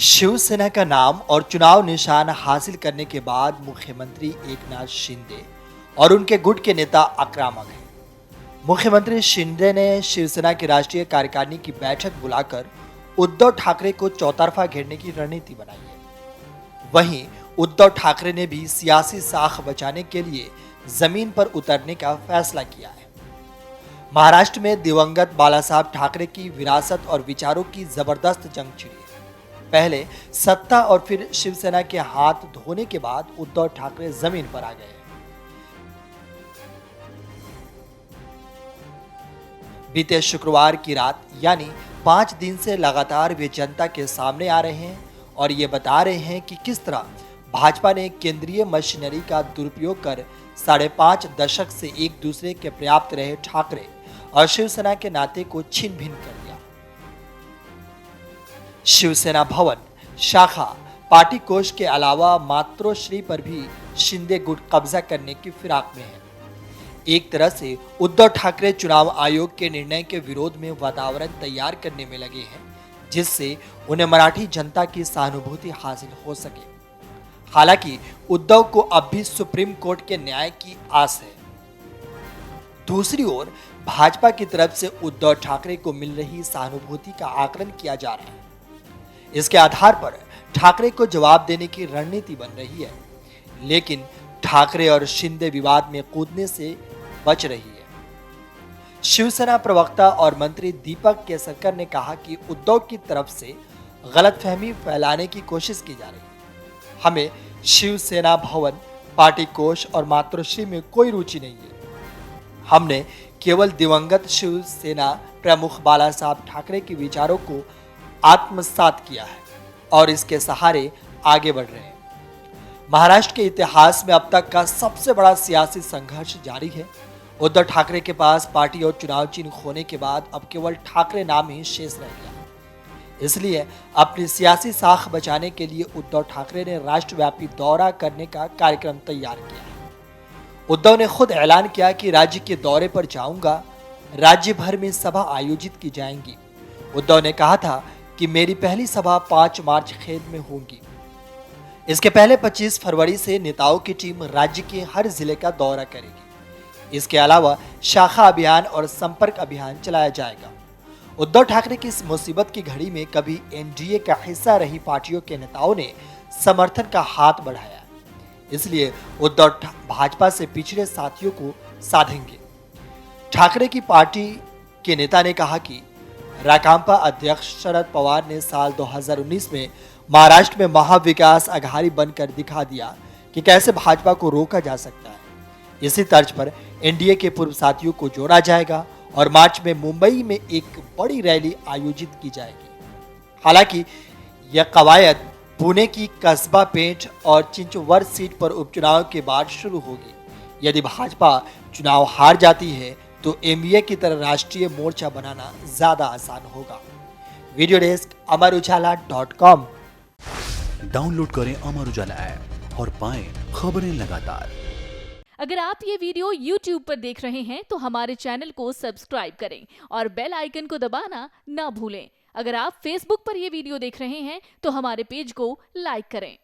शिवसेना का नाम और चुनाव निशान हासिल करने के बाद मुख्यमंत्री एकनाथ शिंदे और उनके गुट के नेता आक्रामक हैं। मुख्यमंत्री शिंदे ने शिवसेना की राष्ट्रीय कार्यकारिणी की बैठक बुलाकर उद्धव ठाकरे को चौतरफा घेरने की रणनीति बनाई है। वहीं उद्धव ठाकरे ने भी सियासी साख बचाने के लिए जमीन पर उतरने का फैसला किया है। महाराष्ट्र में दिवंगत बालासाहब ठाकरे की विरासत और विचारों की जबरदस्त जंग छिड़ी है। पहले सत्ता और फिर शिवसेना के हाथ धोने के बाद उद्धव ठाकरे जमीन पर आ गए। बीते शुक्रवार की रात यानी 5 दिन से लगातार वे जनता के सामने आ रहे हैं और ये बता रहे हैं कि किस तरह भाजपा ने केंद्रीय मशीनरी का दुरुपयोग कर 5.5 दशक से एक दूसरे के पर्याप्त रहे ठाकरे और शिवसेना के नाते को छिन भिन कर दिया। शिवसेना भवन, शाखा, पार्टी कोष के अलावा मातोश्री पर भी शिंदे गुट कब्जा करने की फिराक में है। एक तरह से उद्धव ठाकरे चुनाव आयोग के निर्णय के विरोध में वातावरण तैयार करने में लगे हैं, जिससे उन्हें मराठी जनता की सहानुभूति हासिल हो सके। हालांकि उद्धव को अब भी सुप्रीम कोर्ट के न्याय की आस है। दूसरी ओर भाजपा की तरफ से उद्धव ठाकरे को मिल रही सहानुभूति का आकलन किया जा रहा है। इसके आधार पर ठाकरे को जवाब देने की रणनीति बन रही है, लेकिन ठाकरे और शिंदे विवाद में कूदने से बच रही है। शिवसेना प्रवक्ता और मंत्री दीपक केसरकर ने कहा कि उद्धव की तरफ से गलतफहमी फैलाने की कोशिश की जा रही है। हमें शिवसेना भवन, पार्टी कोष और मातोश्री में कोई रुचि नहीं है। हमने केवल दिवंगत शिवसेना प्रमुख बालासाहब ठाकरे के विचारों को आत्मसात किया है और इसके सहारे आगे बढ़ रहे हैं। महाराष्ट्र के इतिहास में अब तक का सबसे बड़ा सियासी संघर्ष जारी है। उद्धव ठाकरे के पास पार्टी और चुनाव चिन्ह खोने के बाद अब केवल ठाकरे नाम ही शेष रह गया है। इसलिए अपनी सियासी साख बचाने के लिए उद्धव ठाकरे ने राष्ट्रव्यापी दौरा करने का कार्यक्रम तैयार किया है। उद्धव ने खुद ऐलान किया कि राज्य के दौरे पर जाऊंगा, राज्य भर में सभा आयोजित की जाएंगी। उद्धव ने कहा था कि मेरी पहली सभा 5 मार्च खेद में होगी। इसके पहले 25 फरवरी से नेताओं की टीम राज्य के हर जिले का दौरा करेगी। इसके अलावा शाखा अभियान और संपर्क अभियान चलाया जाएगा। उद्धव ठाकरे की इस मुसीबत की घड़ी में कभी एनडीए का हिस्सा रही पार्टियों के नेताओं ने समर्थन का हाथ बढ़ाया। इसलिए उद्धव भाजपा से पिछड़े साथियों को साधेंगे। ठाकरे की पार्टी के नेता ने कहा कि राकांपा अध्यक्ष शरद पवार ने साल 2019 में महाराष्ट्र में महाविकास आघाड़ी बनकर दिखा दिया कि कैसे भाजपा को रोका जा सकता है। इसी तर्ज पर एनडीए के पूर्व साथियों को जोड़ा जाएगा और मार्च में मुंबई में एक बड़ी रैली आयोजित की जाएगी। हालांकि यह कवायद पुणे की कस्बा पेंट और चिंचवड सीट पर उपचुनाव के बाद शुरू होगी। यदि भाजपा चुनाव हार जाती है तो एमवीए की तरह राष्ट्रीय मोर्चा बनाना ज्यादा आसान होगा। Video desk amarujala.com। डाउनलोड करें अमर उजाला ऐप और पाएं खबरें लगातार। अगर आप ये वीडियो YouTube पर देख रहे हैं तो हमारे चैनल को सब्सक्राइब करें और बेल आइकन को दबाना ना भूलें। अगर आप Facebook पर ये वीडियो देख रहे हैं तो हमारे पेज को लाइक करें।